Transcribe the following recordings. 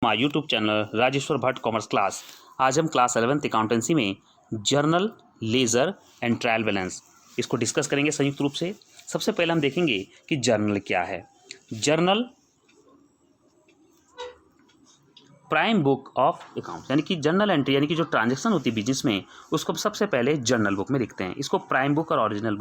हमारा YouTube channel Rajeshwar Bhatt commerce class. आज हम क्लास 11th अकाउंटेंसी में journal, ledger and trial balance इसको डिस्कस करेंगे संयुक्त रूप से। सबसे पहले हम देखेंगे कि जर्नल क्या है। Journal prime book of account, यानी कि जर्नल एंट्री, यानी कि जो ट्रांजैक्शन होती है बिजनेस में उसको सबसे पहले जर्नल बुक में लिखते हैं। इसको प्राइम बुक और ओरिजिनल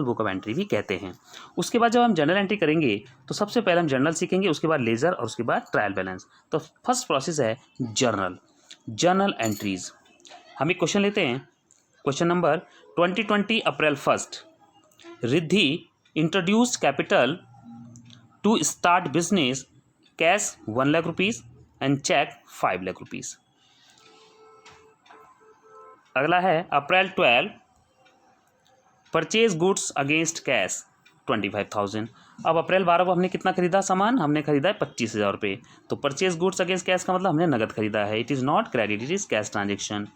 बुक ऑफ एंट्री भी कहते हैं। उसके बाद जब हम जर्नल एंट्री करेंगे तो सबसे पहले हम जर्नल सीखेंगे, उसके बाद लेजर और उसके बाद ट्रायल बैलेंस। तो फर्स्ट प्रोसेस है जर्नल एंट्रीज। हम एक क्वेश्चन लेते हैं। Question number 2020 April 1 Riddhi introduced capital to start business, cash 1 lakh rupees and cheque 5 lakh rupees. अगला है April 12 purchase goods against cash 25,000। अब अप्रैल 12 को हमने कितना खरीदा सामान? हमने खरीदा है 25,000 रुपये। तो परचेज गुड्स अगेंस्ट कैश का मतलब हमने नगद खरीदा है। It is not credit, it is cash transaction.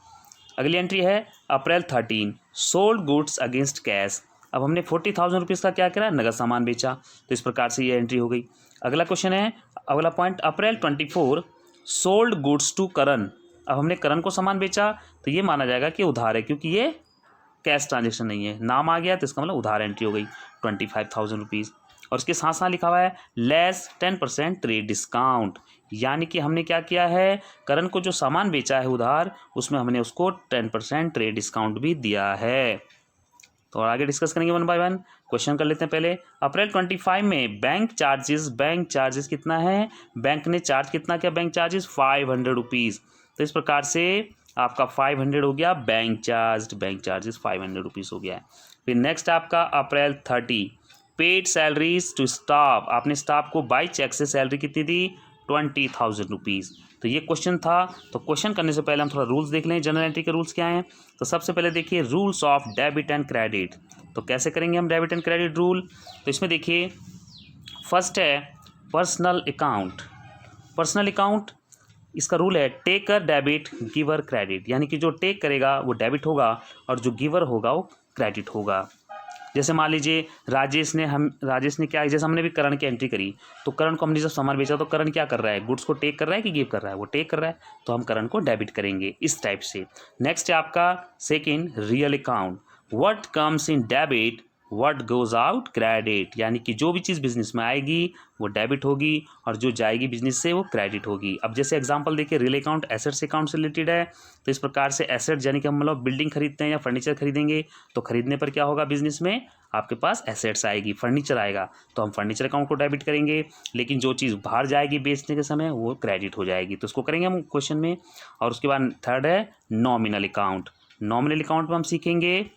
अगली एंट्री है अप्रैल 13 सोल्ड गुड्स अगेंस्ट कैश। अब हमने 40,000 रुपीज़ का क्या करा? नगद सामान बेचा। तो इस प्रकार से ये एंट्री हो गई। अगला क्वेश्चन है, अगला point, April 24 sold goods to Karan. अब हमने करण को सामान बेचा तो ये माना जाएगा कि उधार है, क्योंकि ये कैश ट्रांजेक्शन नहीं है, नाम आ गया तो इसका मतलब उधार एंट्री हो गई 25,000 रुपीज़। और उसके साथ साथ लिखा हुआ है लेस 10% ट्रेड डिस्काउंट, यानी कि हमने क्या किया है, करण को जो सामान बेचा है उधार, उसमें हमने उसको 10% ट्रेड डिस्काउंट भी दिया है। तो आगे डिस्कस करेंगे वन बाय वन। क्वेश्चन कर लेते हैं पहले। अप्रैल 25 में बैंक चार्जेस कितना है? बैंक ने चार्ज कितना किया? Bank charges 500 rupees. तो इस प्रकार से आपका 500 हो गया बैंक चार्जेस 500 रुपीज़ हो गया है। फिर नेक्स्ट आपका अप्रैल 30 पेड सैलरीज टू स्टाफ। आपने स्टाफ को बाई चेक से सैलरी कितनी दी? 20,000 रुपीज़। तो ये क्वेश्चन था। तो क्वेश्चन करने से पहले हम थोड़ा रूल्स देख लें, जनरल एंट्री के रूल्स क्या हैं। तो सबसे पहले देखिए rules of debit and credit. तो कैसे करेंगे हम डेबिट एंड क्रेडिट रूल? तो इसमें देखिए फर्स्ट है पर्सनल अकाउंट। इसका रूल है टेकर डेबिट गिवर क्रेडिट, यानी कि जो टेक करेगा वो डेबिट होगा और जो गिवर होगा वो क्रेडिट होगा। जैसे मान लीजिए राजेश ने क्या, जैसे हमने भी करण की एंट्री करी, तो करण को हमने जब सामान बेचा तो करण क्या कर रहा है? गुड्स को टेक कर रहा है कि गिव कर रहा है? वो टेक कर रहा है, तो हम करण को डेबिट करेंगे इस टाइप से। नेक्स्ट है आपका second real account. What comes in debit what goes out credit, यानी कि जो भी चीज़ बिजनेस में आएगी वो डेबिट होगी और जो जाएगी बिजनेस से वो क्रेडिट होगी। अब जैसे एग्जांपल देखिए, रियल अकाउंट एसेट्स अकाउंट से रिलेटेड है। तो इस प्रकार से एसेट्स, यानी कि हम मतलब बिल्डिंग खरीदते हैं या फर्नीचर खरीदेंगे, तो खरीदने पर क्या होगा? बिजनेस में आपके पास एसेट्स आएगी, फर्नीचर आएगा, तो हम फर्नीचर अकाउंट को डेबिट करेंगे। लेकिन जो चीज़ बाहर जाएगी बेचने के समय वो क्रेडिट हो जाएगी, तो उसको करेंगे हम क्वेश्चन में। और उसके बाद थर्ड है नॉमिनल अकाउंट। नॉमिनल अकाउंट में हम सीखेंगे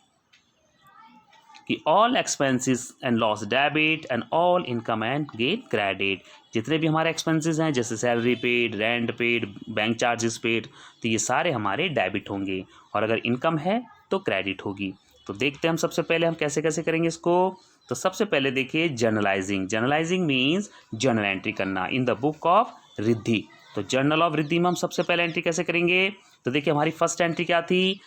कि all expenses and loss debit and all income and gain credit. जितने भी हमारे एक्सपेंसेस हैं, जैसे salary paid, rent paid, bank charges paid, तो ये सारे हमारे डेबिट होंगे, और अगर इनकम है तो क्रेडिट होगी। तो देखते हैं हम सबसे पहले हम कैसे कैसे करेंगे इसको। तो सबसे पहले देखिए जर्नलाइजिंग मीन्स जर्नल एंट्री करना in the book of Riddhi. तो जर्नल ऑफ रिद्धि में हम सबसे पहले एंट्री कैसे करेंगे? तो देखिए हमारी फर्स्ट एंट्री क्या थी?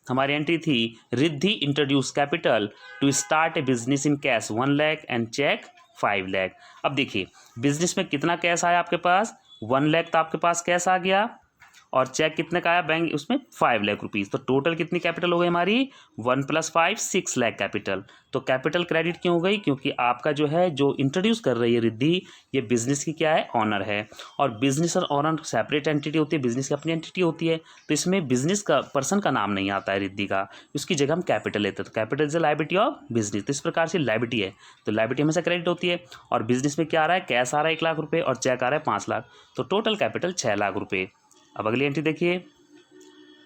हमारी एंट्री थी Riddhi introduce capital to start a business in cash 1 lakh and cheque 5 lakh. अब देखिए बिजनेस में कितना कैश आया आपके पास? 1 लाख तो आपके पास कैश आ गया, और चेक कितने का आया बैंक उसमें? 5 लाख रुपीज़। तो टोटल कितनी कैपिटल हो गई हमारी? 1 + 5 6 लाख कैपिटल। तो कैपिटल क्रेडिट क्यों हो गई? क्योंकि आपका जो है, जो इंट्रोड्यूस कर रही है रिद्धि, ये बिजनेस की क्या है? ऑनर है। और बिजनेस और ऑनर सेपरेट एंटिटी होती है, बिजनेस की अपनी एंटिटी होती है। तो इसमें बिजनेस का पर्सन का नाम नहीं आता है रिद्धि का, उसकी जगह हम कैपिटल लेते हैं। तो capital is liability of business. तो इस प्रकार से लायबिलिटी है, तो लायबिलिटी हमेशा क्रेडिट होती है। और बिजनेस में क्या आ रहा है? कैश आ रहा है 1 लाख रुपये और चेक आ रहा है 5 लाख। तो टोटल कैपिटल 6 लाख रुपये। अब अगली एंट्री देखिए,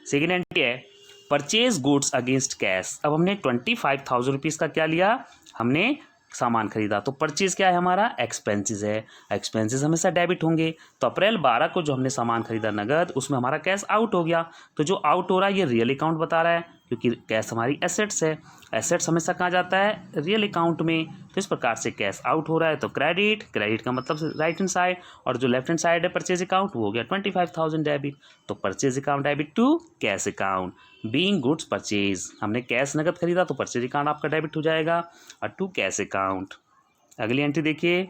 सेकेंड एंट्री है परचेज गुड्स अगेंस्ट कैश। अब हमने 25,000 रुपीज़ का क्या लिया? हमने सामान खरीदा। तो परचेज क्या है हमारा? एक्सपेंसेस है। एक्सपेंसेस हमेशा डेबिट होंगे। तो अप्रैल 12 को जो हमने सामान खरीदा नगद, उसमें हमारा कैश आउट हो गया। तो जो आउट हो रहा है ये रियल अकाउंट बता रहा है, क्योंकि कैश हमारी एसेट्स है। एसेट्स हमेशा कहाँ जाता है? रियल अकाउंट में। तो इस प्रकार से कैश आउट हो रहा है, तो क्रेडिट का मतलब राइट हैंड साइड, और जो लेफ्ट हैंड साइड है परचेज अकाउंट, वो हो गया 25,000 डेबिट। तो purchase account debit to cash account being goods purchase. हमने कैश नगद खरीदा तो परचेज अकाउंट आपका डेबिट हो जाएगा और टू कैश अकाउंट। अगली एंट्री देखिए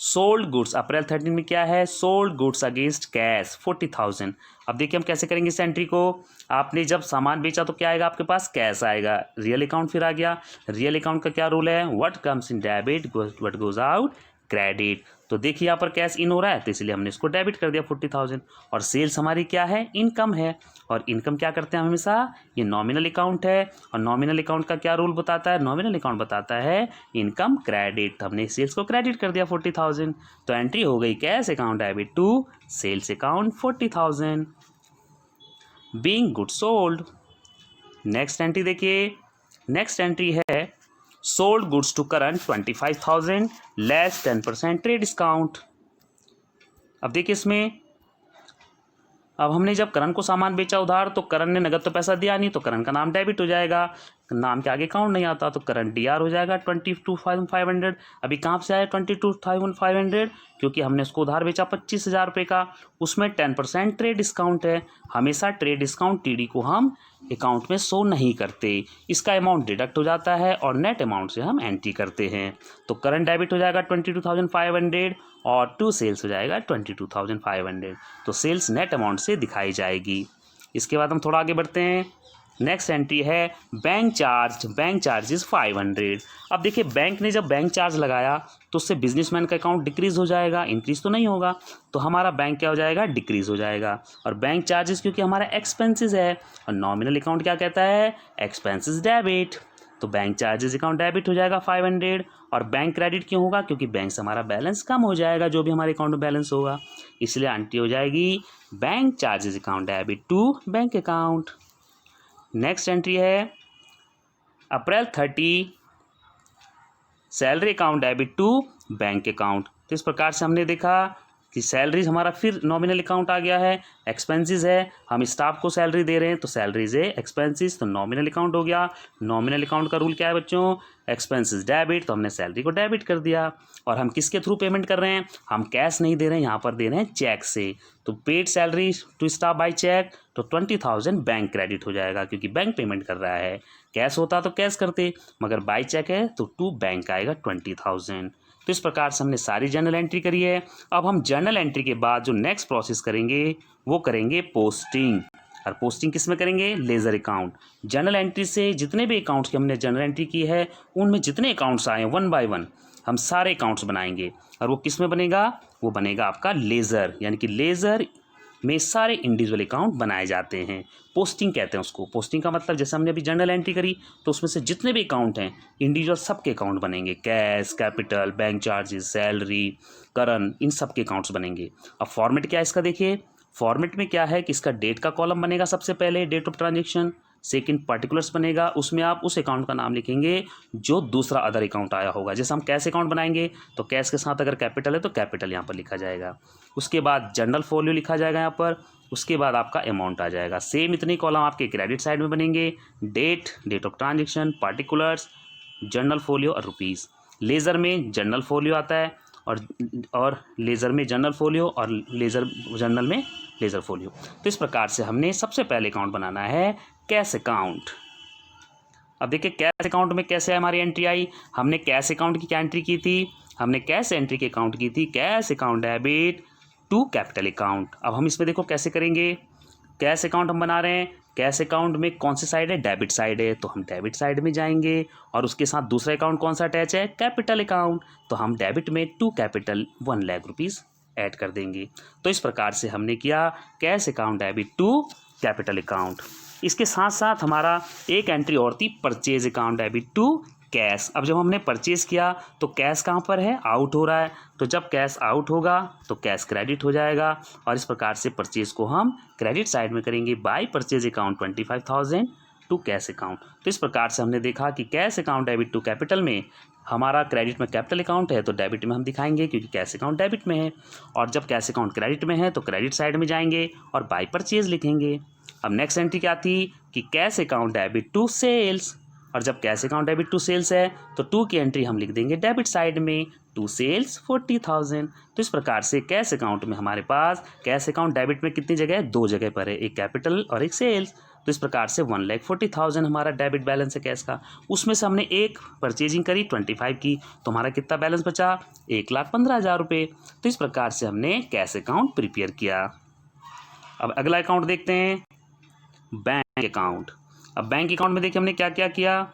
सोल्ड गुड्स अप्रैल 13 में क्या है, सोल्ड गुड्स अगेंस्ट कैश 40,000। अब देखिए हम कैसे करेंगे इस एंट्री को। आपने जब सामान बेचा तो क्या आएगा आपके पास, कैश आएगा। रियल अकाउंट फिर आ गया। रियल अकाउंट का क्या रूल है, what comes in debit what goes out credit. तो देखिए यहाँ पर कैश इन हो रहा है तो इसलिए हमने इसको डेबिट कर दिया 40,000। और सेल्स हमारी क्या है, इनकम है। और इनकम क्या करते हैं हमेशा, ये नॉमिनल अकाउंट है। और नॉमिनल अकाउंट का क्या रूल बताता है, नॉमिनल अकाउंट बताता है इनकम क्रेडिट। तो हमने सेल्स को क्रेडिट कर दिया 40,000। तो एंट्री हो गई cash account debit to sales account 40,000 being good sold. Next entry देखिए, नेक्स्ट एंट्री है sold goods to Karan 25,000 less 10% trade discount. अब देखिए इसमें, अब हमने जब करण को सामान बेचा उधार तो करण ने नगद तो पैसा दिया नहीं, तो करण का नाम डेबिट हो जाएगा। नाम के आगे अकाउंट नहीं आता तो करण DR हो जाएगा 22,500। अभी कहाँ से आया 22,500, क्योंकि हमने उसको उधार बेचा 25,000 रुपये का। उसमें 10% ट्रेड डिस्काउंट है। हमेशा ट्रेड डिस्काउंट TD को हम अकाउंट में शो नहीं करते, इसका अमाउंट डिडक्ट हो जाता है और नेट अमाउंट से हम एंट्री करते हैं। तो करंट डेबिट हो जाएगा 22,500 और टू सेल्स हो जाएगा 22,500। तो सेल्स नेट अमाउंट से दिखाई जाएगी। इसके बाद हम थोड़ा आगे बढ़ते हैं। नेक्स्ट एंट्री है बैंक चार्ज, बैंक चार्जेस 500। अब देखिए बैंक ने जब बैंक चार्ज लगाया तो उससे बिजनेसमैन का अकाउंट डिक्रीज हो जाएगा, इंक्रीज तो नहीं होगा। तो हमारा बैंक क्या हो जाएगा, डिक्रीज हो जाएगा। और बैंक चार्जेस क्योंकि हमारा एक्सपेंसेस है और नॉमिनल अकाउंट क्या कहता है, एक्सपेंसेस डेबिट। तो बैंक चार्जेस अकाउंट डेबिट हो जाएगा 500। और बैंक क्रेडिट क्यों होगा, क्योंकि बैंक से हमारा बैलेंस कम हो जाएगा, जो भी हमारे अकाउंट में बैलेंस होगा। इसलिए एंट्री हो जाएगी bank charges account debit to bank account. Next entry है April 30 salary account debit to bank account. तो इस प्रकार से हमने देखा कि सैलरीज हमारा फिर नॉमिनल अकाउंट आ गया है, एक्सपेंसेस है, हम स्टाफ को सैलरी दे रहे हैं तो सैलरीज है एक्सपेंसेस, तो नॉमिनल अकाउंट हो गया। नॉमिनल अकाउंट का रूल क्या है बच्चों, एक्सपेंसेस डेबिट, तो हमने सैलरी को डेबिट कर दिया। और हम किसके थ्रू पेमेंट कर रहे हैं, हम कैश नहीं दे रहे हैं, यहाँ पर दे रहे हैं चेक से। तो paid salary to staff by cheque, तो 20,000 बैंक क्रेडिट हो जाएगा क्योंकि बैंक पेमेंट कर रहा है। कैश होता तो कैश करते, मगर बाई चेक है तो टू बैंक आएगा 20,000। तो इस प्रकार से हमने सारी जर्नल एंट्री करी है। अब हम जर्नल एंट्री के बाद जो नेक्स्ट प्रोसेस करेंगे वो करेंगे पोस्टिंग। और पोस्टिंग किस में करेंगे, लेजर अकाउंट। जर्नल एंट्री से जितने भी अकाउंट्स की हमने जर्नल एंट्री की है उनमें जितने अकाउंट्स आए 1 बाय 1 हम सारे अकाउंट्स बनाएंगे। और वो किस में बनेगा, वो बनेगा आपका लेजर, यानी कि लेजर में सारे इंडिविजुअल अकाउंट बनाए जाते हैं। पोस्टिंग कहते हैं उसको। पोस्टिंग का मतलब जैसे हमने अभी जर्नल एंट्री करी तो उसमें से जितने भी अकाउंट हैं इंडिविजुअल सबके अकाउंट बनेंगे, cash, capital, bank charges, salary, current, इन सब के अकाउंट्स बनेंगे। अब फॉर्मेट क्या है इसका, देखिए फॉर्मेट में क्या है कि इसका डेट का कॉलम बनेगा सबसे पहले, date of transaction. Second particulars बनेगा, उसमें आप उस अकाउंट का नाम लिखेंगे जो दूसरा अदर अकाउंट आया होगा। जैसे हम कैश अकाउंट बनाएंगे तो कैश के साथ अगर कैपिटल है तो कैपिटल यहाँ पर लिखा जाएगा। उसके बाद जनरल फोलियो लिखा जाएगा यहाँ पर। उसके बाद आपका अमाउंट आ जाएगा। सेम इतने कॉलम आपके क्रेडिट साइड में बनेंगे, date, date of transaction, particulars, journal folio और रुपीज़। लेज़र में जनरल फोलियो आता है और लेज़र में जनरल फोलियो और लेज़र जर्नल में लेज़र फोलियो। तो इस प्रकार से हमने सबसे पहले अकाउंट बनाना है कैश अकाउंट। अब देखिए कैश अकाउंट में कैसे हमारी एंट्री आई। हमने कैश अकाउंट की क्या एंट्री की थी, हमने कैश एंट्री की अकाउंट की थी cash account debit to capital account. अब हम इसमें देखो कैसे करेंगे। कैश अकाउंट हम बना रहे हैं, कैश अकाउंट में कौन सी साइड है, डेबिट साइड है, तो हम डेबिट साइड में जाएंगे। और उसके साथ दूसरा अकाउंट कौन सा अटैच है, कैपिटल अकाउंट, तो हम डेबिट में to capital 1 lakh rupees add कर देंगे। तो इस प्रकार से हमने किया cash account debit to capital account. इसके साथ साथ हमारा एक एंट्री और थी purchase account debit to cash. अब जब हमने परचेज़ किया तो कैश कहाँ पर है, आउट हो रहा है, तो जब कैश आउट होगा तो कैश क्रेडिट हो जाएगा। और इस प्रकार से परचेज़ को हम क्रेडिट साइड में करेंगे by purchase account 25,000 to cash account. तो इस प्रकार से हमने देखा कि cash account debit to capital में हमारा क्रेडिट में कैपिटल अकाउंट है तो डेबिट में हम दिखाएंगे क्योंकि कैश अकाउंट डेबिट में है। और जब कैश अकाउंट क्रेडिट में है तो क्रेडिट साइड में जाएंगे और बाय परचेज लिखेंगे। अब नेक्स्ट एंट्री क्या थी कि cash account debit to sales. और जब cash account debit to sales है तो टू की एंट्री हम लिख देंगे डेबिट साइड में, टू सेल्स 40,000। तो इस प्रकार से कैश अकाउंट में हमारे पास कैश अकाउंट डेबिट में कितनी जगह है, 2 जगह पर है, एक कैपिटल और एक सेल्स। तो इस प्रकार से 1,40,000 हमारा डेबिट बैलेंस है कैश का। उसमें से हमने एक परचेजिंग करी 25 की, तो हमारा कितना बैलेंस बचा 1,15,000 रुपये। तो इस प्रकार से हमने कैश अकाउंट प्रिपेयर किया। अब अगला अकाउंट देखते हैं, बैंक अकाउंट। अब बैंक अकाउंट में देखिए हमने क्या क्या किया।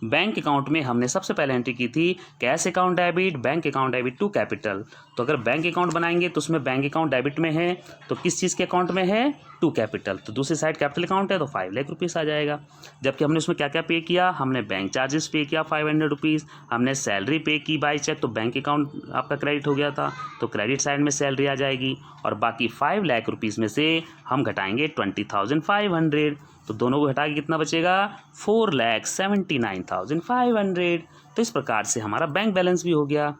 बैंक अकाउंट में हमने सबसे पहले एंट्री की थी cash account debit, bank account debit to capital. तो अगर बैंक अकाउंट बनाएंगे तो उसमें बैंक अकाउंट डेबिट में है, तो किस चीज़ के अकाउंट में है, टू कैपिटल। तो दूसरी साइड कैपिटल अकाउंट है तो 5 लाख रुपीज़ आ जाएगा। जबकि हमने उसमें क्या क्या पे किया, हमने बैंक चार्जेस पे किया 500 रुपीज़, हमने सैलरी पे की बाई चेक, तो बैंक अकाउंट आपका क्रेडिट हो गया था, तो क्रेडिट साइड में सैलरी आ जाएगी। और बाकी 5 लाख रुपीज़ में से हम घटाएंगे 20,500, तो दोनों को घटा के कितना बचेगा 4,79,500। तो इस प्रकार से हमारा बैंक बैलेंस भी हो गया।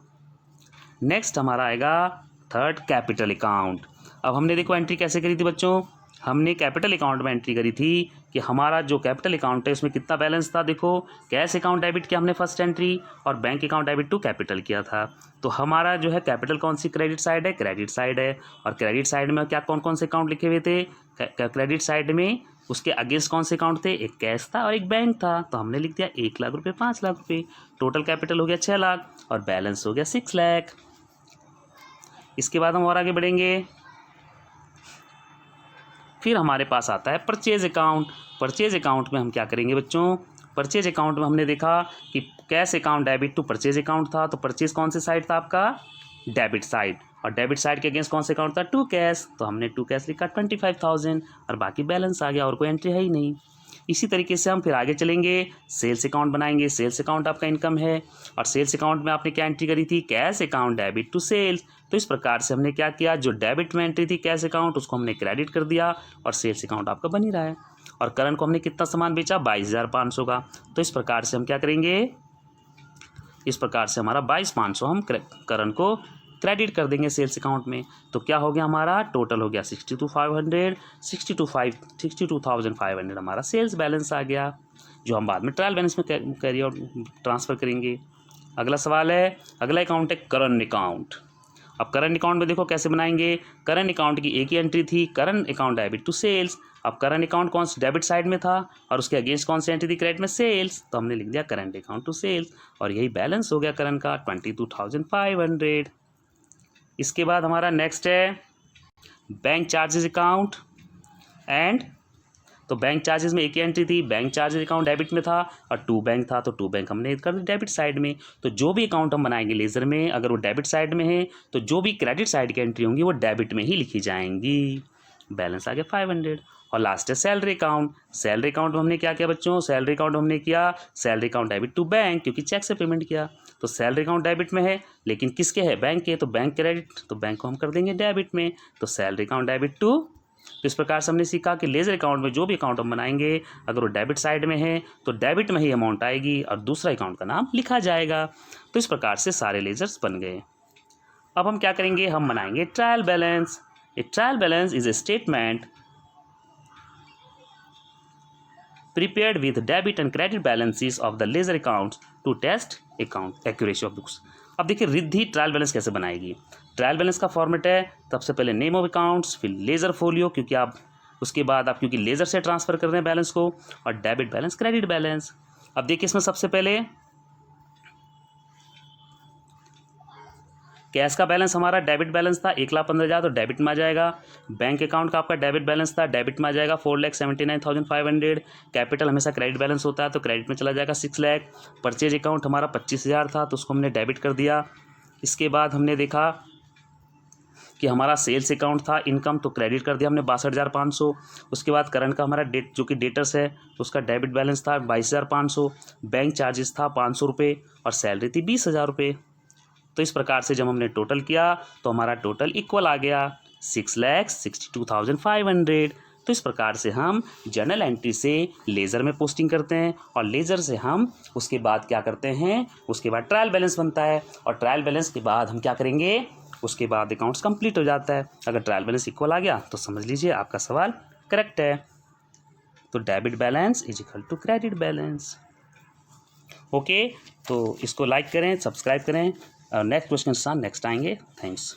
नेक्स्ट हमारा आएगा थर्ड कैपिटल अकाउंट। अब हमने देखो एंट्री कैसे करी थी बच्चों, हमने कैपिटल अकाउंट में एंट्री करी थी कि हमारा जो कैपिटल अकाउंट है उसमें कितना बैलेंस था। देखो कैश अकाउंट डेबिट किया हमने फर्स्ट एंट्री, और bank account debit to capital किया था। तो हमारा जो है कैपिटल कौन सी क्रेडिट साइड है, क्रेडिट साइड है। और क्रेडिट साइड में क्या कौन कौन से अकाउंट लिखे हुए थे, क्रेडिट साइड में उसके अगेंस्ट कौन से अकाउंट थे, एक कैश था और एक बैंक था। तो हमने लिख दिया 1 लाख रुपये, 5 लाख रुपये। टोटल कैपिटल हो गया 6 लाख और बैलेंस हो गया 6 लाख। इसके बाद हम और आगे बढ़ेंगे। फिर हमारे पास आता है परचेज अकाउंट। परचेज अकाउंट में हम क्या करेंगे बच्चों, परचेज अकाउंट में हमने देखा कि cash account debit to purchase account था। तो परचेज कौन से साइड था आपका, डेबिट साइड, और डेबिट साइड के अगेंस्ट कौन से अकाउंट था, टू कैश। तो हमने टू कैश लिखा 25,000 और बाकी बैलेंस आ गया, और कोई एंट्री है ही नहीं। इसी तरीके से हम फिर आगे चलेंगे, सेल्स अकाउंट बनाएंगे। सेल्स अकाउंट आपका इनकम है, और सेल्स अकाउंट में आपने क्या एंट्री करी थी, cash account debit to sales. तो इस प्रकार से हमने क्या किया, जो डेबिट में एंट्री थी कैश अकाउंट उसको हमने क्रेडिट कर दिया, और सेल्स अकाउंट आपका बन ही रहा है। और करण को हमने कितना सामान बेचा, 22,500 का। तो इस प्रकार से हम क्या करेंगे, इस प्रकार से हमारा 22,500 हम करण को क्रेडिट कर देंगे सेल्स अकाउंट में। तो क्या हो गया, हमारा टोटल हो गया 62,500 हमारा सेल्स बैलेंस आ गया, जो हम बाद में ट्रायल बैलेंस में कैरी आउट ट्रांसफ़र करेंगे। अगला सवाल है, अगला अकाउंट है करंट अकाउंट। अब करंट अकाउंट में देखो कैसे बनाएंगे। करंट अकाउंट की एक ही एंट्री थी, current account debit to sales. अब करंट अकाउंट कौन सी डेबिट साइड में था, और उसके अगेंस्ट कौन सी एंट्री थी, क्रेडिट में सेल्स। तो हमने लिख दिया करंट अकाउंट टू सेल्स, और यही बैलेंस हो गया करंट का 22,500। इसके बाद हमारा नेक्स्ट है बैंक चार्जेस अकाउंट एंड। तो बैंक चार्जेस में एक ही एंट्री थी, बैंक चार्जेस अकाउंट डेबिट में था और टू बैंक था, तो टू बैंक हमने कर दी डेबिट साइड में। तो जो भी अकाउंट हम बनाएंगे लेजर में, अगर वो डेबिट साइड में है तो जो भी क्रेडिट साइड की एंट्री होंगी वो डेबिट में ही लिखी जाएंगी। बैलेंस आ गया 500। और लास्ट है सैलरी अकाउंट। सैलरी अकाउंट में हमने क्या किया बच्चों, सैलरी अकाउंट हमने किया salary account debit to bank, क्योंकि चेक से पेमेंट किया। तो सैलरी अकाउंट डेबिट में है, लेकिन किसके है, बैंक के, तो बैंक क्रेडिट, तो बैंक को हम कर देंगे डेबिट में। तो सैलरी अकाउंट डेबिट टू। तो इस प्रकार से हमने सीखा कि लेजर अकाउंट में जो भी अकाउंट हम बनाएंगे अगर वो डेबिट साइड में है तो डेबिट में ही अमाउंट आएगी और दूसरा अकाउंट का नाम लिखा जाएगा। तो इस प्रकार से सारे लेजर्स बन गए। अब हम क्या करेंगे, हम बनाएंगे trial balance. A trial balance is a statement prepared with debit and credit balances of the ledger accounts to test account accuracy of books। अब देखिए रिद्धि ट्रायल बैलेंस कैसे बनाएगी। ट्रायल बैलेंस का फॉर्मेट है, सबसे पहले नेम ऑफ अकाउंट्स, फिर ledger folio, क्योंकि आप उसके बाद आप क्योंकि लेजर से ट्रांसफर कर रहे हैं बैलेंस को, और डेबिट बैलेंस, क्रेडिट बैलेंस। अब देखिए इसमें सबसे पहले कैश का बैलेंस हमारा डेबिट बैलेंस था 1,15,000, तो डेबिट में आ जाएगा। बैंक अकाउंट का आपका डेबिट बैलेंस था, डेबिट में आ जाएगा 4,79,500। कैपिटल हमेशा क्रेडिट बैलेंस होता है तो क्रेडिट में चला जाएगा 6 लाख। परचेज अकाउंट हमारा 25,000 था तो उसको हमने डेबिट कर दिया। इसके बाद हमने देखा कि हमारा सेल्स अकाउंट था इनकम, तो क्रेडिट कर दिया हमने 62,500। उसके बाद करंट का हमारा डेट जो कि डेटर्स है उसका डेबिट बैलेंस था 22,500। बैंक चार्जेस था 500 रुपये और सैलरी थी 20,000 रुपये। तो इस प्रकार से जब हमने टोटल किया तो हमारा टोटल इक्वल आ गया 6,62,500। तो इस प्रकार से हम जर्नल एंट्री से लेज़र में पोस्टिंग करते हैं और लेज़र से हम उसके बाद क्या करते हैं, उसके बाद ट्रायल बैलेंस बनता है और ट्रायल बैलेंस के बाद हम क्या करेंगे, उसके बाद अकाउंट्स कंप्लीट हो जाता है। अगर ट्रायल बैलेंस इक्वल आ गया तो समझ लीजिए आपका सवाल करेक्ट है। तो debit balance is equal to credit balance. Okay, तो इसको लाइक करें, सब्सक्राइब करें और नेक्स्ट क्वेश्चन के साथ नेक्स्ट आएंगे। थैंक्स।